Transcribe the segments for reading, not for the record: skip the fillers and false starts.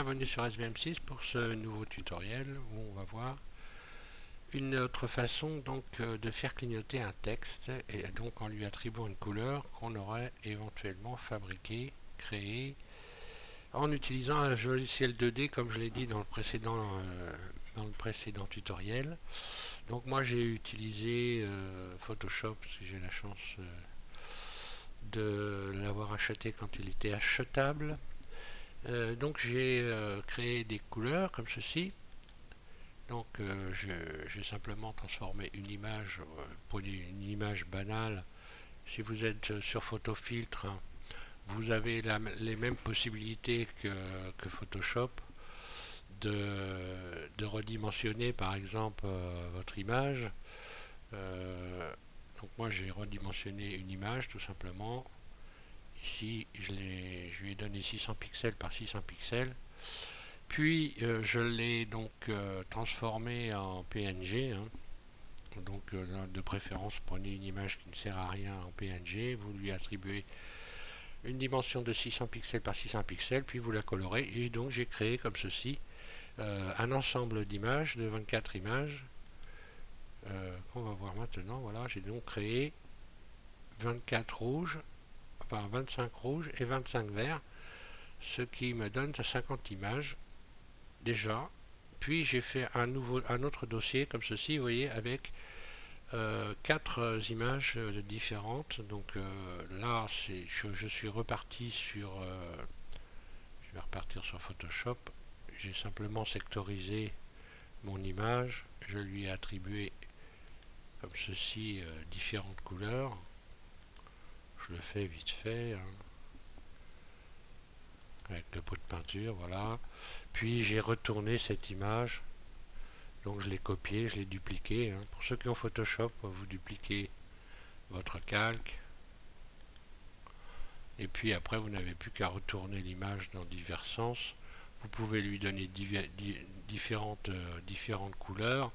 bienvenue sur SVM6 pour ce nouveau tutoriel où on va voir une autre façon de faire clignoter un texte et donc en lui attribuant une couleur qu'on aurait éventuellement fabriqué, créé en utilisant un logiciel 2D comme je l'ai dit dans le précédent tutoriel. Donc moi j'ai utilisé Photoshop parce que j'ai la chance de l'avoir acheté quand il était achetable. Donc j'ai créé des couleurs comme ceci. Donc j'ai simplement transformé une image, prenez une image banale. Si vous êtes sur Photofiltre, vous avez les mêmes possibilités que Photoshop de redimensionner par exemple votre image. Donc moi j'ai redimensionné une image tout simplement. Ici, je lui ai donné 600 pixels par 600 pixels. Puis, je l'ai donc transformé en PNG. Donc, de préférence, prenez une image qui ne sert à rien en PNG. Vous lui attribuez une dimension de 600 pixels par 600 pixels. Puis, vous la colorez. Et donc, j'ai créé comme ceci un ensemble d'images, de 24 images. Qu'on va voir maintenant. Voilà, j'ai donc créé 24 rouges. Enfin 25 rouges et 25 verts, ce qui me donne 50 images déjà. Puis j'ai fait un autre dossier comme ceci, vous voyez, avec 4 images différentes. Donc là, je suis reparti sur je vais repartir sur Photoshop. J'ai simplement sectorisé mon image, je lui ai attribué comme ceci différentes couleurs. Je le fais vite fait avec le pot de peinture, voilà. Puis j'ai retourné cette image, donc je l'ai copié, je l'ai dupliqué. Pour ceux qui ont Photoshop, vous dupliquez votre calque et puis après vous n'avez plus qu'à retourner l'image dans divers sens. Vous pouvez lui donner différentes couleurs.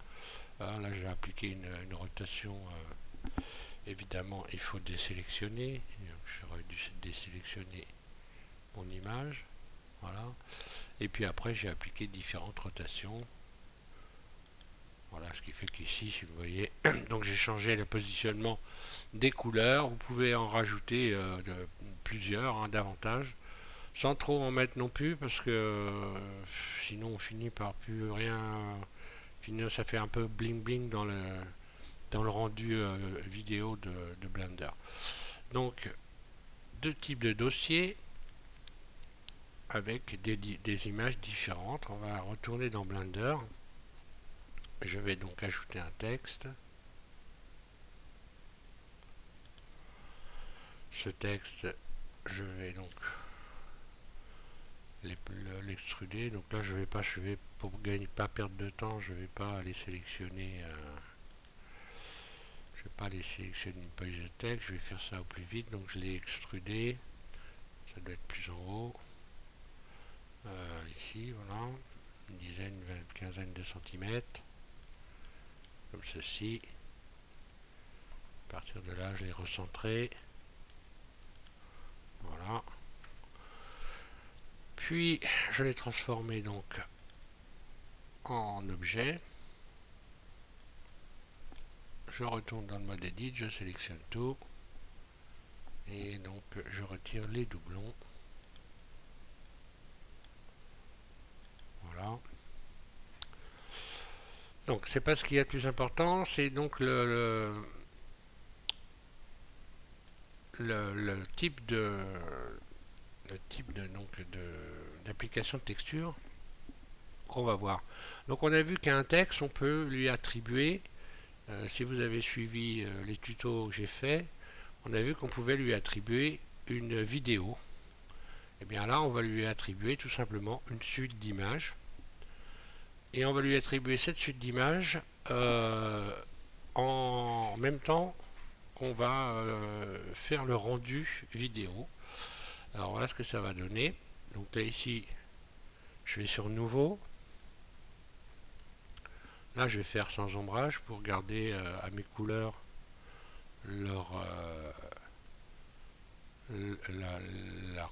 Là j'ai appliqué une rotation. Évidemment, il faut désélectionner. J'aurais dû désélectionner mon image. Voilà. Et puis après, j'ai appliqué différentes rotations. Voilà, ce qui fait qu'ici, si vous voyez, donc j'ai changé le positionnement des couleurs. Vous pouvez en rajouter plusieurs, davantage, sans trop en mettre non plus, parce que sinon on finit par plus rien. Ça fait un peu bling bling dans le rendu vidéo de Blender. Donc, deux types de dossiers avec des images différentes. On va retourner dans Blender. Je vais donc ajouter un texte. Ce texte, je vais donc l'extruder. Donc là, je vais pour pas perdre de temps, je vais pas aller sélectionner. Je vais pas aller sélectionner une page de texte. Je vais faire ça au plus vite. Donc je l'ai extrudé. Ça doit être plus en haut. Ici, voilà, une dizaine, une quinzaine de centimètres, comme ceci. À partir de là, je l'ai recentré. Voilà. Puis, je l'ai transformé donc en objet. Je retourne dans le mode Edit, je sélectionne tout. Et donc, je retire les doublons. Voilà. Donc c'est pas ce qu'il y a de plus important, c'est donc le type d'application de texture qu'on va voir. Donc on a vu qu'un texte, on peut lui attribuer, si vous avez suivi les tutos que j'ai fait, on a vu qu'on pouvait lui attribuer une vidéo. Et bien là, on va lui attribuer tout simplement une suite d'images. Et on va lui attribuer cette suite d'images en même temps qu'on va faire le rendu vidéo. Alors voilà ce que ça va donner. Donc là ici, je vais sur Nouveau. Là, je vais faire sans ombrage pour garder à mes couleurs leur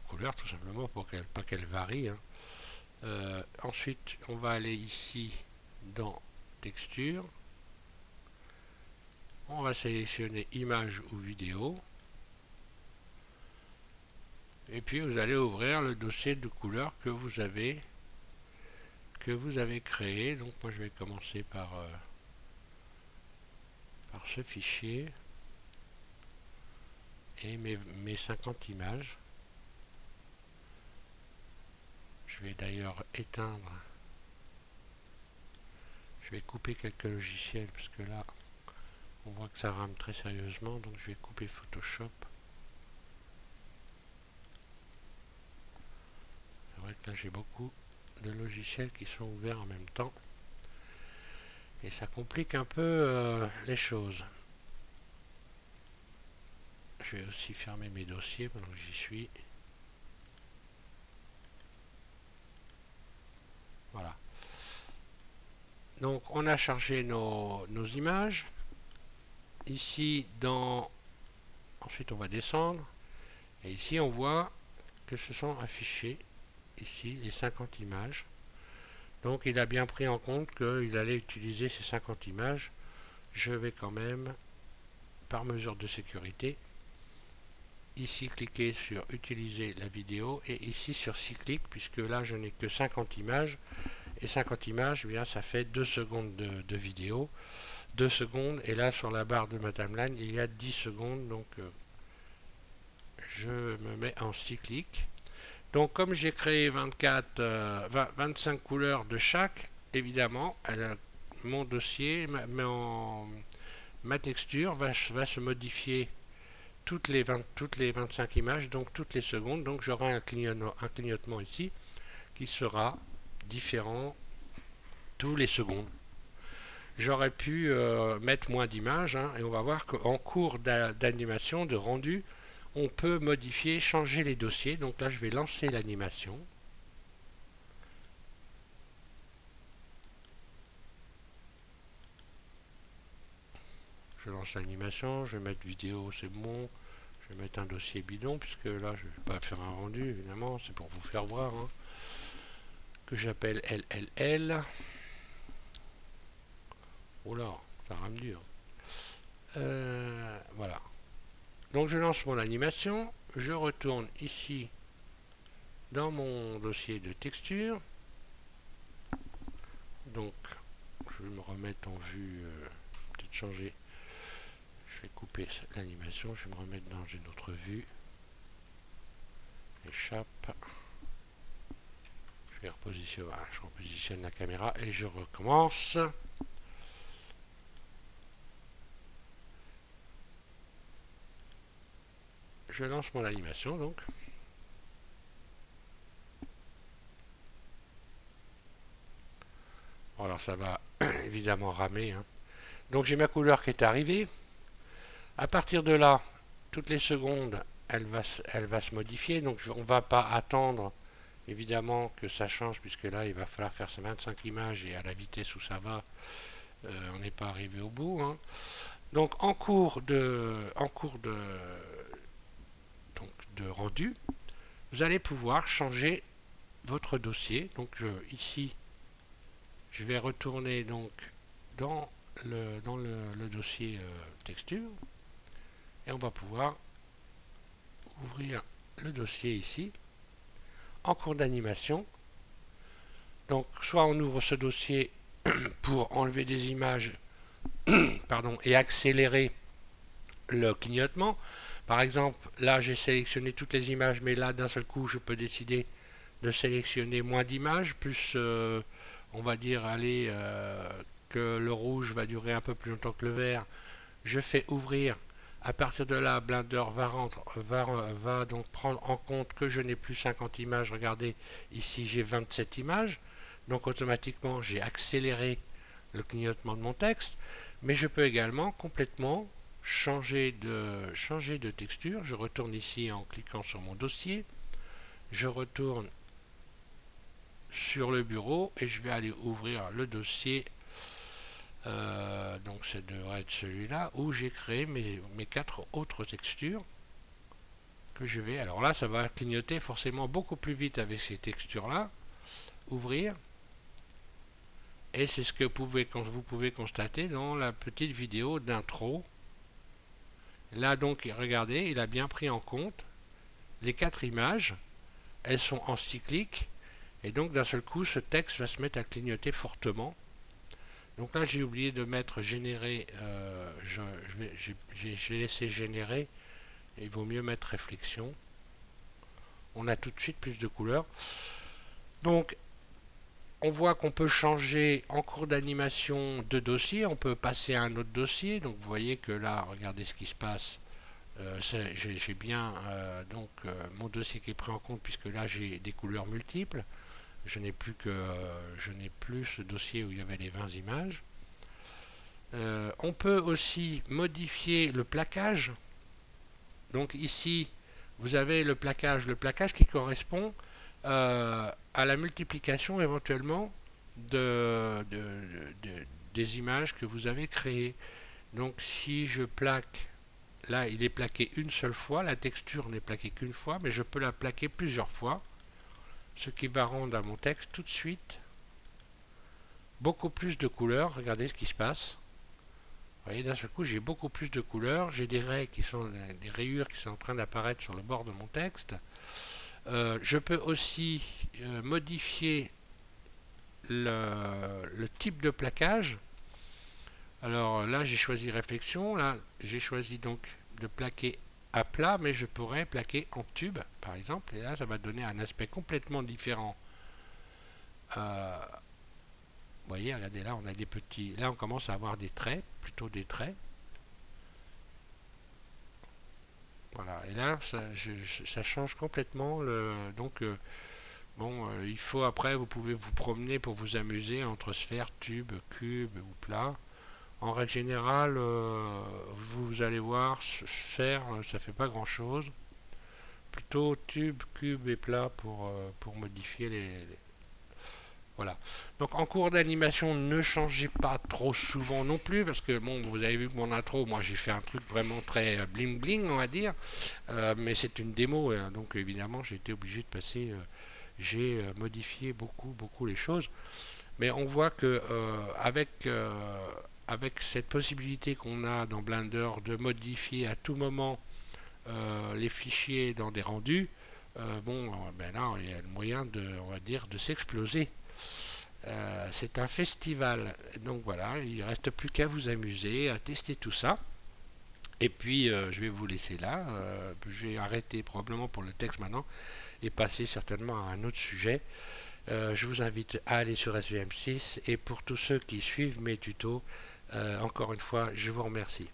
couleur tout simplement pour pas qu'elle varie. Ensuite, on va aller ici dans texture. On va sélectionner image ou vidéo. Et puis vous allez ouvrir le dossier de couleur que vous avez créé. Donc moi je vais commencer par ce fichier et mes 50 images. Je vais d'ailleurs éteindre. Je vais couper quelques logiciels parce que là on voit que ça rame très sérieusement, donc je vais couper Photoshop. C'est vrai que là j'ai beaucoup de logiciels qui sont ouverts en même temps et ça complique un peu les choses. Je vais aussi fermer mes dossiers pendant que j'y suis. Voilà. Donc on a chargé nos images. Ici ensuite on va descendre. Et ici on voit que ce sont affichés ici les 50 images. Donc il a bien pris en compte qu'il allait utiliser ces 50 images. Je vais quand même, par mesure de sécurité, ici cliquer sur utiliser la vidéo et ici sur 6 clics, puisque là je n'ai que 50 images. Et 50 images, bien, ça fait 2 secondes de vidéo. 2 secondes, et là sur la barre de ma timeline, il y a 10 secondes, donc je me mets en 6 clics. Donc comme j'ai créé 25 couleurs de chaque, évidemment, mon dossier, ma texture va se modifier toutes les 25 images, donc toutes les secondes. Donc j'aurai un clignotement ici qui sera différent tous les secondes. J'aurais pu mettre moins d'images, hein, et on va voir qu'en cours d'animation, de rendu, on peut modifier, changer les dossiers. Donc là je vais lancer l'animation. Je lance l'animation, je vais mettre vidéo, c'est bon. Je vais mettre un dossier bidon, puisque là je ne vais pas faire un rendu, évidemment, c'est pour vous faire voir, hein, que j'appelle LLL. Oh là, ça rame dur. Voilà. Donc je lance mon animation, je retourne ici dans mon dossier de texture. Donc je vais me remettre en vue, peut-être changer. Je vais couper l'animation, je vais me remettre dans une autre vue. Échappe. Je vais repositionner, voilà, je repositionne la caméra et je recommence. Je lance mon animation donc. Alors ça va évidemment ramer, hein. Donc j'ai ma couleur qui est arrivée. À partir de là, toutes les secondes, elle va se modifier. Donc on ne va pas attendre évidemment que ça change, puisque là il va falloir faire ces 25 images et à la vitesse où ça va, on n'est pas arrivé au bout, hein. Donc en cours de rendu, vous allez pouvoir changer votre dossier. Donc ici, je vais retourner donc dans le dossier texture et on va pouvoir ouvrir le dossier ici en cours d'animation. Donc soit on ouvre ce dossier pour enlever des images pardon, et accélérer le clignotement. Par exemple, là j'ai sélectionné toutes les images, mais là d'un seul coup je peux décider de sélectionner moins d'images, plus on va dire aller que le rouge va durer un peu plus longtemps que le vert. Je fais ouvrir. À partir de là, Blender va donc prendre en compte que je n'ai plus 50 images. Regardez, ici j'ai 27 images. Donc automatiquement, j'ai accéléré le clignotement de mon texte. Mais je peux également complètement changer de texture. Je retourne ici en cliquant sur mon dossier. Je retourne sur le bureau et je vais aller ouvrir le dossier. Donc ça devrait être celui-là où j'ai créé mes 4 autres textures que je vais. Alors là, ça va clignoter forcément beaucoup plus vite avec ces textures-là. ouvrir. Et c'est ce que vous pouvez constater dans la petite vidéo d'intro. Là donc, regardez, il a bien pris en compte les 4 images. Elles sont en cyclique. Et donc d'un seul coup, ce texte va se mettre à clignoter fortement. Donc là, j'ai oublié de mettre générer. J'ai laissé générer. Il vaut mieux mettre réflexion. On a tout de suite plus de couleurs. Donc, on voit qu'on peut changer en cours d'animation de dossier. On peut passer à un autre dossier. Donc, vous voyez que là, regardez ce qui se passe. J'ai bien mon dossier qui est pris en compte, puisque là, j'ai des couleurs multiples. Je n'ai plus ce dossier où il y avait les 20 images. On peut aussi modifier le plaquage. Donc ici, vous avez le plaquage qui correspond à la multiplication éventuellement des images que vous avez créées. Donc si je plaque, là il est plaqué une seule fois, la texture n'est plaquée qu'une fois, mais je peux la plaquer plusieurs fois, ce qui va rendre à mon texte tout de suite beaucoup plus de couleurs. Regardez ce qui se passe. Vous voyez, d'un seul coup, j'ai beaucoup plus de couleurs. J'ai des rayures qui sont en train d'apparaître sur le bord de mon texte. Je peux aussi modifier le type de plaquage. Alors là, j'ai choisi réflexion. Là, j'ai choisi donc de plaquer à plat, mais je pourrais plaquer en tube, par exemple. Et là, ça va donner un aspect complètement différent. Vous voyez, regardez, là, on a des petits... Là, on commence à avoir des traits, plutôt des traits. Voilà, et là, ça change complètement. Il faut après, vous pouvez vous promener pour vous amuser entre sphère, tube, cube ou plat. En règle générale, vous allez voir, sphère, ça fait pas grand chose. Plutôt tube, cube et plat pour modifier Voilà. Donc en cours d'animation, ne changez pas trop souvent non plus, parce que bon, vous avez vu que mon intro, moi j'ai fait un truc vraiment très bling bling, on va dire, mais c'est une démo, hein, donc évidemment j'ai été obligé de passer, j'ai modifié beaucoup les choses, mais on voit que avec cette possibilité qu'on a dans Blender de modifier à tout moment les fichiers dans des rendus, ben là il y a le moyen on va dire, de s'exploser. C'est un festival, donc voilà, il ne reste plus qu'à vous amuser, à tester tout ça. Et puis je vais vous laisser là, je vais arrêter probablement pour le texte maintenant et passer certainement à un autre sujet. Je vous invite à aller sur SVM6, et pour tous ceux qui suivent mes tutos, encore une fois, je vous remercie.